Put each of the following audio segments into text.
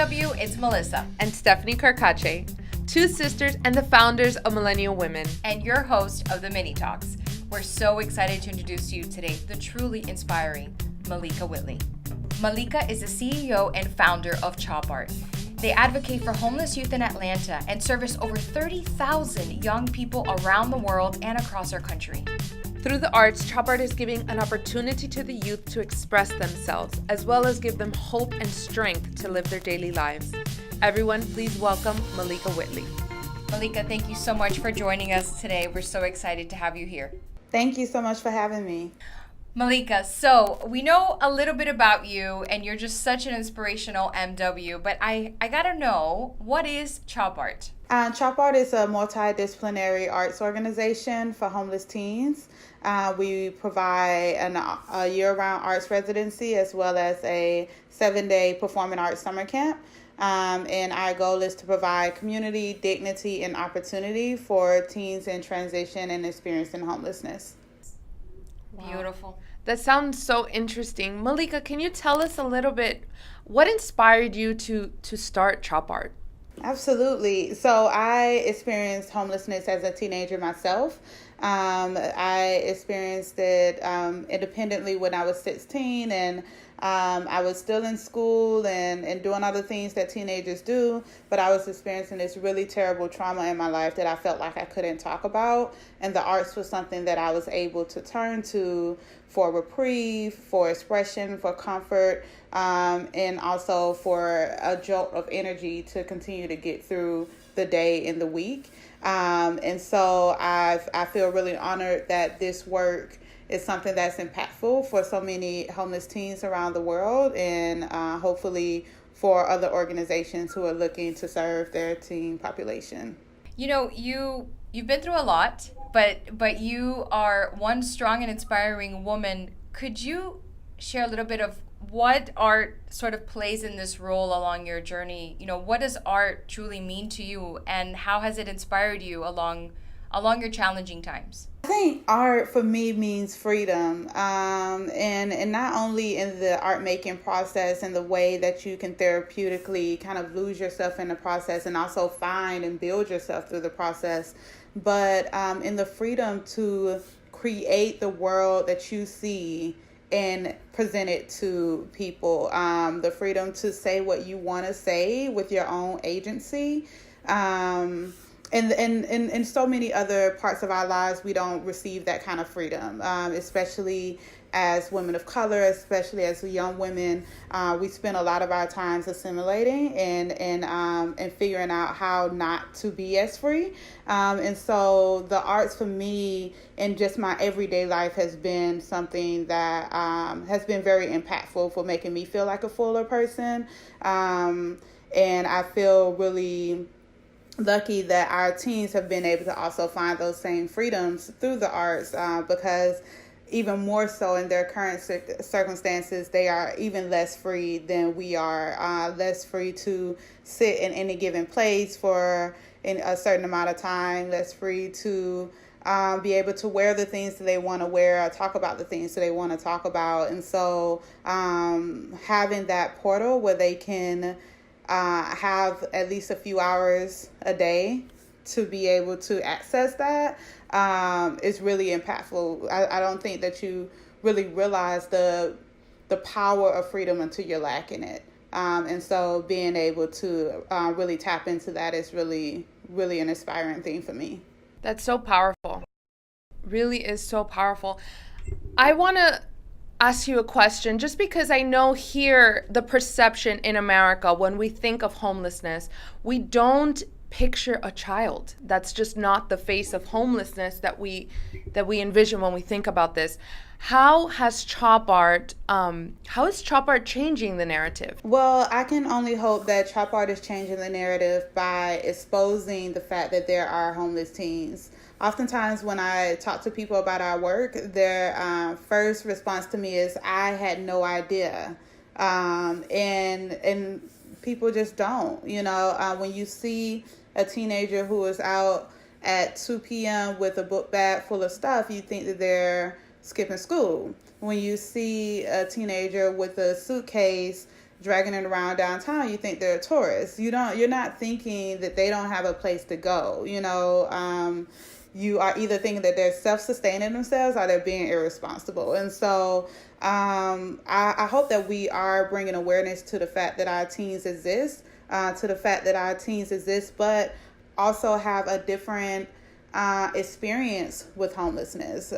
MW, it's Melissa. And Stephanie Carcache, two sisters and the founders of Millennial Women. And your host of the Mini Talks. We're so excited to introduce to you today the truly inspiring Malika Whitley. Malika is the CEO and founder of ChopArt. They advocate for homeless youth in Atlanta and service over 30,000 young people around the world and across our country. Through the arts, ChopArt is giving an opportunity to the youth to express themselves, as well as give them hope and strength to live their daily lives. Everyone, please welcome Malika Whitley. Malika, thank you so much for joining us today. We're so excited to have you here. Thank you so much for having me. Malika, so we know a little bit about you and you're just such an inspirational MW, but I gotta know, what is ChopArt? ChopArt is a multidisciplinary arts organization for homeless teens. We provide a year-round arts residency as well as a 7-day performing arts summer camp. And our goal is to provide community, dignity, and opportunity for teens in transition and experiencing homelessness. Wow. Beautiful. That sounds so interesting. Malika, can you tell us a little bit, what inspired you to start ChopArt? Absolutely. So I experienced homelessness as a teenager myself. I experienced it independently when I was 16, and I was still in school and doing other things that teenagers do, but I was experiencing this really terrible trauma in my life that I felt like I couldn't talk about, and the arts was something that I was able to turn to for reprieve, for expression, for comfort, and also for a jolt of energy to continue to get through the day and the week. And so I feel really honored that this work is something that's impactful for so many homeless teens around the world, and hopefully for other organizations who are looking to serve their teen population. You know, you've been through a lot, but you are one strong and inspiring woman. Could you share a little bit of what art sort of plays in this role along your journey? You know, what does art truly mean to you, and how has it inspired you along your challenging times? I think art for me means freedom, and not only in the art making process and the way that you can therapeutically kind of lose yourself in the process and also find and build yourself through the process, but in the freedom to create the world that you see and present it to people, the freedom to say what you want to say with your own agency. And in so many other parts of our lives, we don't receive that kind of freedom, especially as women of color, especially as young women. We spend a lot of our times assimilating and figuring out how not to be as free. And so the arts for me in just my everyday life has been something that has been very impactful for making me feel like a fuller person. And I feel really lucky that our teens have been able to also find those same freedoms through the arts, because even more so in their current circumstances, they are even less free than we are, less free to sit in any given place for a certain amount of time, less free to be able to wear the things that they want to wear or talk about the things that they want to talk about. And so having that portal where they can have at least a few hours a day to be able to access that is really impactful. I don't think that you really realize the power of freedom until you're lacking it. And so being able to really tap into that is really, really an inspiring thing for me. That's so powerful. Really is so powerful. I want to ask you a question, just because I know here the perception in America when we think of homelessness, we don't picture a child. That's just not the face of homelessness that we envision when we think about this. How is ChopArt changing the narrative? Well, I can only hope that ChopArt is changing the narrative by exposing the fact that there are homeless teens. Oftentimes when I talk to people about our work, their first response to me is, I had no idea. And people just don't, when you see a teenager who is out at 2 p.m. with a book bag full of stuff, you think that they're skipping school. When you see a teenager with a suitcase dragging it around downtown, you think they're a tourist. You're not thinking that they don't have a place to go. You are either thinking that they're self-sustaining themselves or they're being irresponsible. And so I hope that we are bringing awareness to the fact that our teens exist, but also have a different experience with homelessness.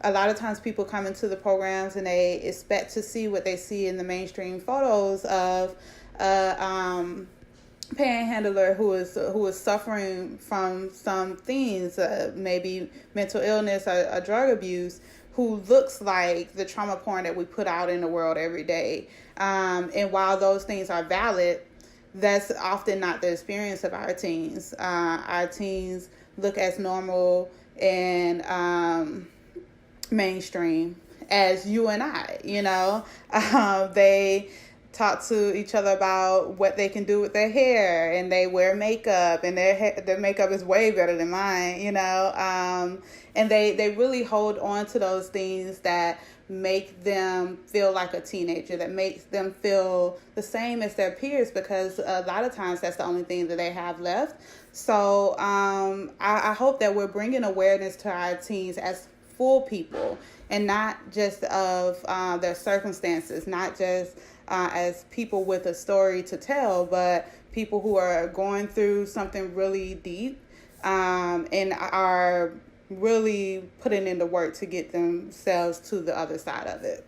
A lot of times people come into the programs and they expect to see what they see in the mainstream photos of panhandler who is suffering from some things, maybe mental illness or drug abuse, who looks like the trauma porn that we put out in the world every day. And while those things are valid, that's often not the experience of our teens. Our teens look as normal and mainstream as you and I. They talk to each other about what they can do with their hair, and they wear makeup, and their makeup is way better than mine, and they really hold on to those things that make them feel like a teenager, that makes them feel the same as their peers, because a lot of times that's the only thing that they have left. So I hope that we're bringing awareness to our teens as full people, and not just of their circumstances, not just as people with a story to tell, but people who are going through something really deep and are really putting in the work to get themselves to the other side of it.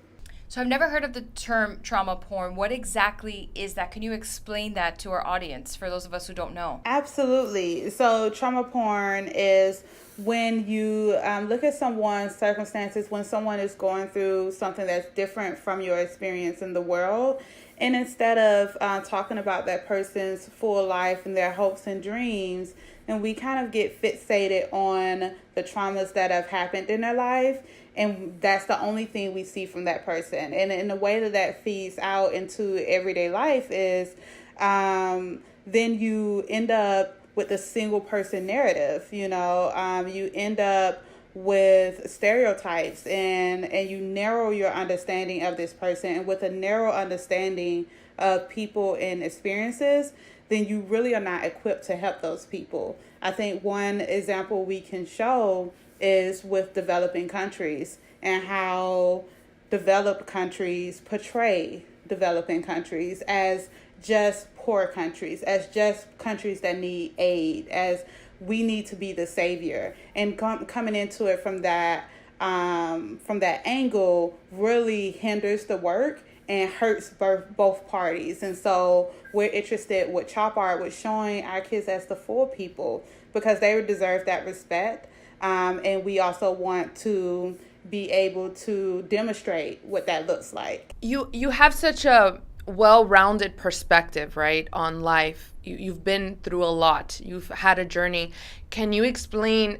So I've never heard of the term trauma porn. What exactly is that? Can you explain that to our audience, for those of us who don't know? Absolutely. So trauma porn is when you look at someone's circumstances, when someone is going through something that's different from your experience in the world, and instead of talking about that person's full life and their hopes and dreams, and we kind of get fixated on the traumas that have happened in their life, and that's the only thing we see from that person. And in the way that feeds out into everyday life is then you end up with a single person narrative. You end up with stereotypes, and you narrow your understanding of this person. And with a narrow understanding of people and experiences, then you really are not equipped to help those people. I think one example we can show is with developing countries, and how developed countries portray developing countries as just poor countries, as just countries that need aid, as we need to be the savior. And coming into it from that angle really hinders the work and hurts both parties. And so we're interested with ChopArt, with showing our kids as the full people, because they deserve that respect. And we also want to be able to demonstrate what that looks like. You have such a well-rounded perspective, right, on life. You've been through a lot. You've had a journey. Can you explain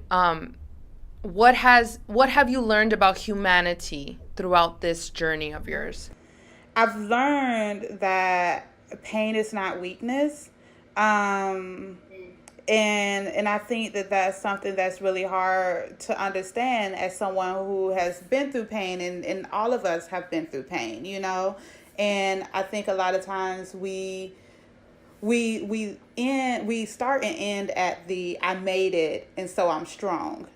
what have you learned about humanity throughout this journey of yours? I've learned that pain is not weakness. And I think that that's something that's really hard to understand as someone who has been through pain, and all of us have been through pain, And I think a lot of times we start and end at the I made it and so I'm strong,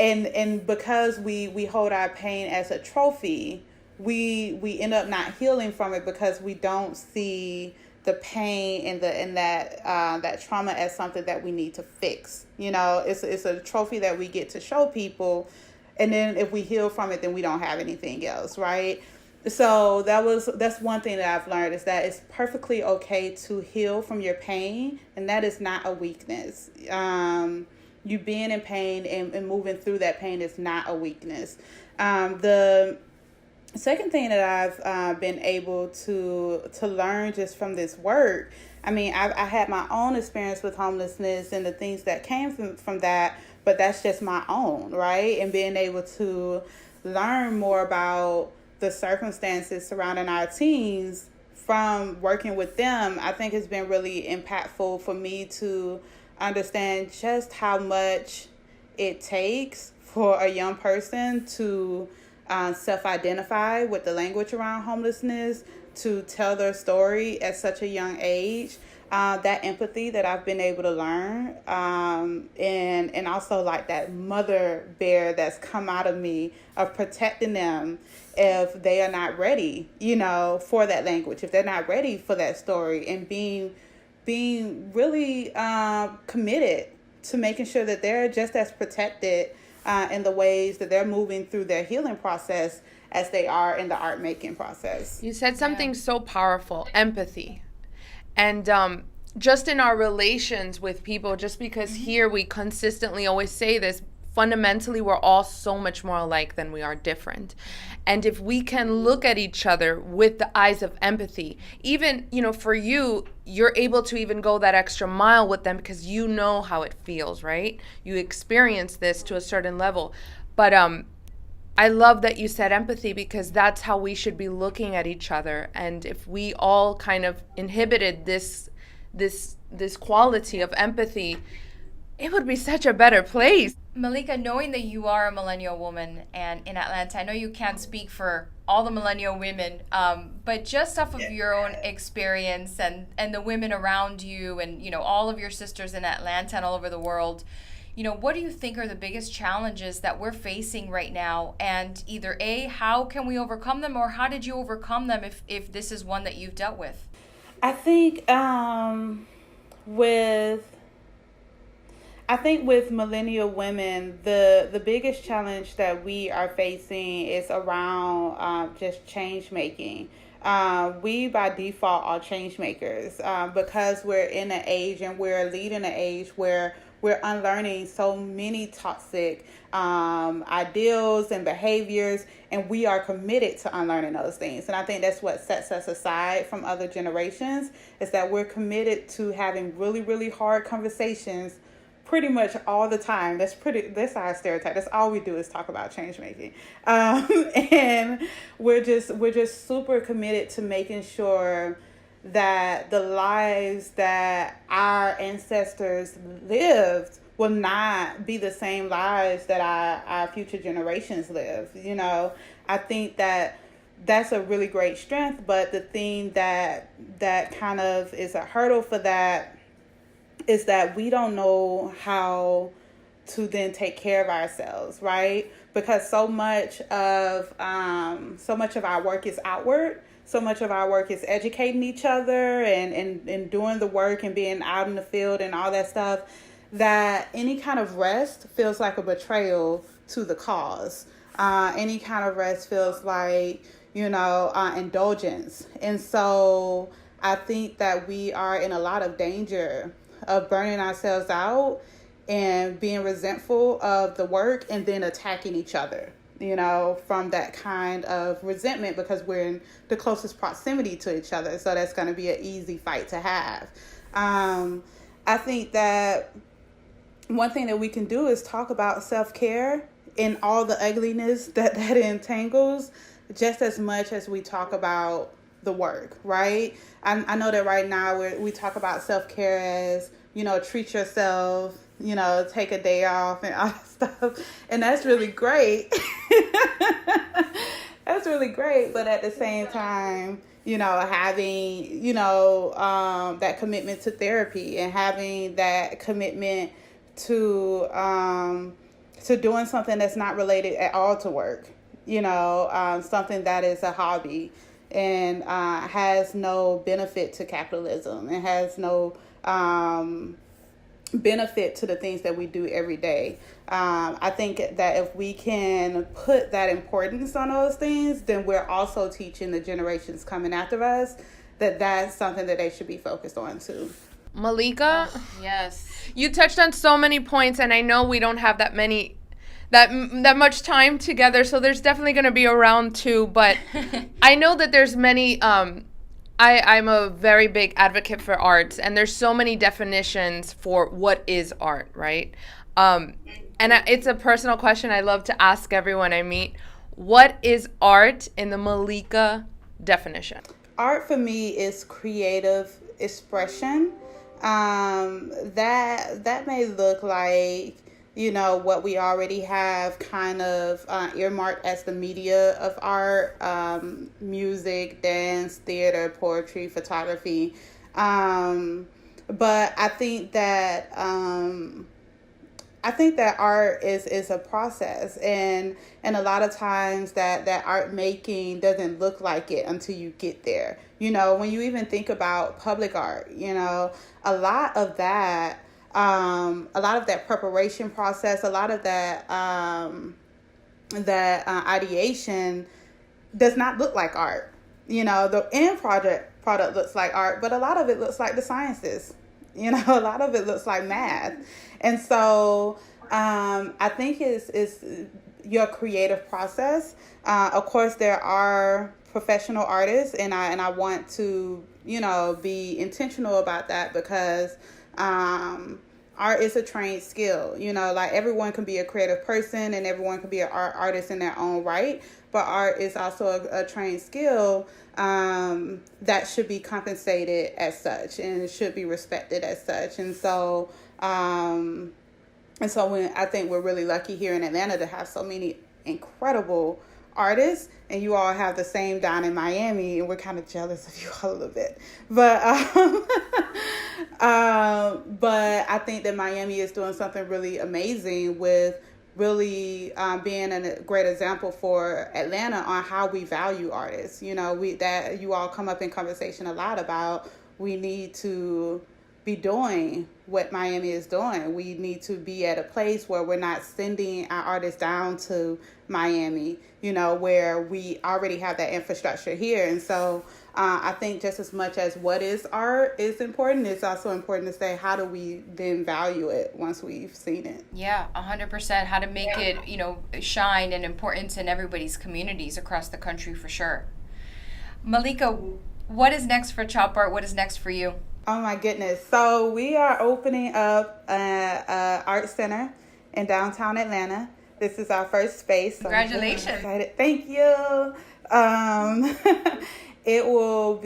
and because we hold our pain as a trophy, we end up not healing from it, because we don't see the pain and that trauma as something that we need to fix. It's a trophy that we get to show people, and then if we heal from it, then we don't have anything else, right? So that's one thing that I've learned, is that it's perfectly okay to heal from your pain, and that is not a weakness. You being in pain and moving through that pain is not a weakness. The second thing that I've been able to learn just from this work, I had my own experience with homelessness and the things that came from that, but that's just my own, right? And being able to learn more about the circumstances surrounding our teens from working with them, I think has been really impactful for me to understand just how much it takes for a young person to self-identify with the language around homelessness, to tell their story at such a young age. That empathy that I've been able to learn, and also like that mother bear that's come out of me of protecting them if they are not ready, for that language, if they're not ready for that story, and being really committed to making sure that they're just as protected in the ways that they're moving through their healing process as they are in the art making process. You said something so powerful, empathy. And just in our relations with people, just because here we consistently always say this, fundamentally we're all so much more alike than we are different. And if we can look at each other with the eyes of empathy, even, for you, you're able to even go that extra mile with them because you know how it feels, right? You experience this to a certain level. But I love that you said empathy, because that's how we should be looking at each other. And if we all kind of inhibited this quality of empathy, it would be such a better place. Malika, knowing that you are a millennial woman and in Atlanta, I know you can't speak for all the millennial women, but just off of your own experience and the women around you and, all of your sisters in Atlanta and all over the world, what do you think are the biggest challenges that we're facing right now? And either A, how can we overcome them, or how did you overcome them if this is one that you've dealt with? I think with millennial women, the biggest challenge that we are facing is around just change making. We by default are change makers because we're in an age and we're leading an age where we're unlearning so many toxic ideals and behaviors, and we are committed to unlearning those things. And I think that's what sets us aside from other generations, is that we're committed to having really, really hard conversations pretty much all the time. That's our stereotype. That's all we do is talk about change making. And we're just super committed to making sure that the lives that our ancestors lived will not be the same lives that our future generations live. I think that that's a really great strength, but the thing that kind of is a hurdle for that is that we don't know how to then take care of ourselves, right? Because so much of our work is outward. So much of our work is educating each other and doing the work and being out in the field and all that stuff, that any kind of rest feels like a betrayal to the cause. Any kind of rest feels like, indulgence. And so I think that we are in a lot of danger of burning ourselves out and being resentful of the work and then attacking each other, from that kind of resentment, because we're in the closest proximity to each other. So that's going to be an easy fight to have. I think that one thing that we can do is talk about self-care and all the ugliness that entangles, just as much as we talk about the work, right? I know that right now we talk about self-care as, treat yourself, take a day off and all that stuff. And that's really great. That's really great. But at the same time, having, that commitment to therapy and having that commitment to doing something that's not related at all to work, something that is a hobby and has no benefit to capitalism and has no benefit to the things that we do every day. I think that if we can put that importance on those things, then we're also teaching the generations coming after us that that's something that they should be focused on too. Malika, Yes. you touched on so many points, and I know we don't have that much time together, so there's definitely going to be a round two, but I know that there's many, I'm a very big advocate for art, and there's so many definitions for what is art, right? It's a personal question I love to ask everyone I meet. What is art in the Malika definition? Art for me is creative expression. That may look like, what we already have kind of earmarked as the media of art, music, dance, theater, poetry, photography. But I think that art is a process, and a lot of times that art making doesn't look like it until you get there. When you even think about public art, a lot of that preparation process, a lot of that ideation does not look like art. The end product looks like art, but a lot of it looks like the sciences. A lot of it looks like math. And so I think it's your creative process. Of course, there are professional artists, and I want to, be intentional about that, because art is a trained skill. Like everyone can be a creative person and everyone can be an artist in their own right, but art is also a trained skill that should be compensated as such, and it should be respected as such. And so when I think we're really lucky here in Atlanta to have so many incredible artists, and you all have the same down in Miami, and we're kind of jealous of you all a little bit. But but I think that Miami is doing something really amazing with really being a great example for Atlanta on how we value artists. That you all come up in conversation a lot about. We need to be doing what Miami is doing. We need to be at a place where we're not sending our artists down to Miami, where we already have that infrastructure here. And so I think just as much as what is art is important, it's also important to say, how do we then value it once we've seen it? Yeah, 100%. How to make it, shine and importance in everybody's communities across the country, for sure. Malika, what is next for ChopArt? What is next for you? Oh my goodness. So we are opening up an art center in downtown Atlanta. This is our first space. So Congratulations. I'm excited. Thank you. It will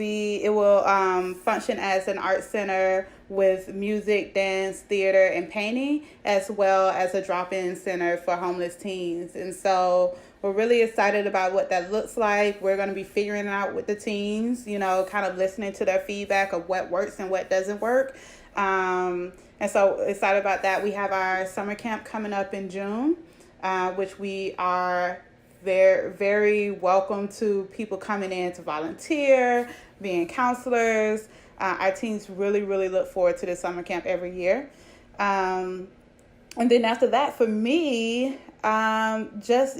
function as an art center with music, dance, theater, and painting, as well as a drop-in center for homeless teens. And so we're really excited about what that looks like. We're going to be figuring it out with the teens, kind of listening to their feedback of what works and what doesn't work. And so excited about that. We have our summer camp coming up in June, which we are very, very welcome to people coming in to volunteer, being counselors. Our teens really, really look forward to the summer camp every year. And then after that, for me, just,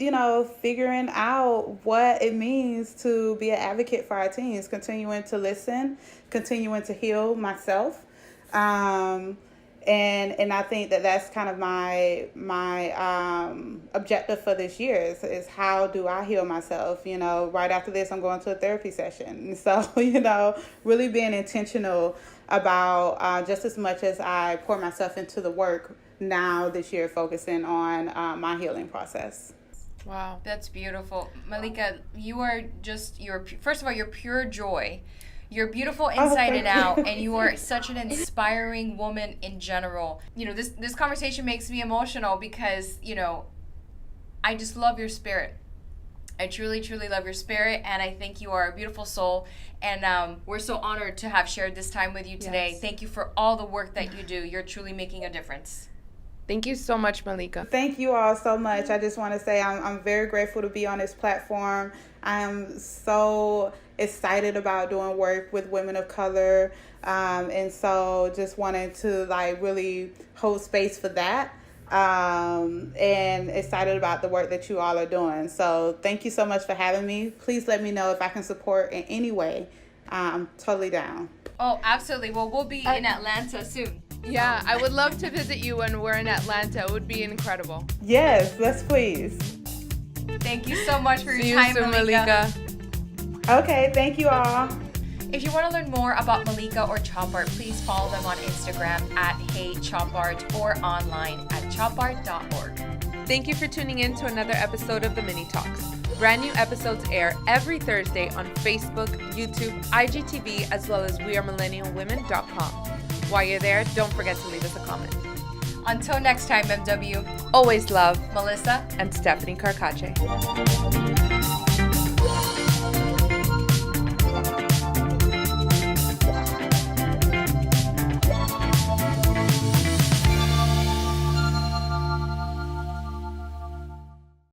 figuring out what it means to be an advocate for our teens, continuing to listen, continuing to heal myself. And I think that that's kind of my objective for this year is how do I heal myself? Right after this, I'm going to a therapy session. And so, really being intentional about just as much as I pour myself into the work now this year, focusing on my healing process. Wow, that's beautiful. Malika, you are first of all, you're pure joy. You're beautiful inside and out, and you are such an inspiring woman in general. This conversation makes me emotional because, I just love your spirit. I truly, truly love your spirit, and I think you are a beautiful soul. And we're so honored to have shared this time with you today. Yes. Thank you for all the work that you do. You're truly making a difference. Thank you so much, Malika. Thank you all so much. I just want to say I'm very grateful to be on this platform. I am so excited about doing work with women of color. And so just wanted to really hold space for that. And excited about the work that you all are doing. So thank you so much for having me. Please let me know if I can support in any way. I'm totally down. Oh, absolutely. Well, we'll be in Atlanta soon. Yeah, I would love to visit you when we're in Atlanta. It would be incredible. Yes, let's please. Thank you so much for See your time, you soon, Malika. Okay, thank you all. If you want to learn more about Malika or ChopArt, please follow them on Instagram at HeyChopArt or online at chopart.org. Thank you for tuning in to another episode of the Mini Talks. Brand new episodes air every Thursday on Facebook, YouTube, IGTV, as well as wearemillennialwomen.com. While you're there, don't forget to leave us a comment. Until next time, MW. Always love, Melissa. and Stephanie Carcache.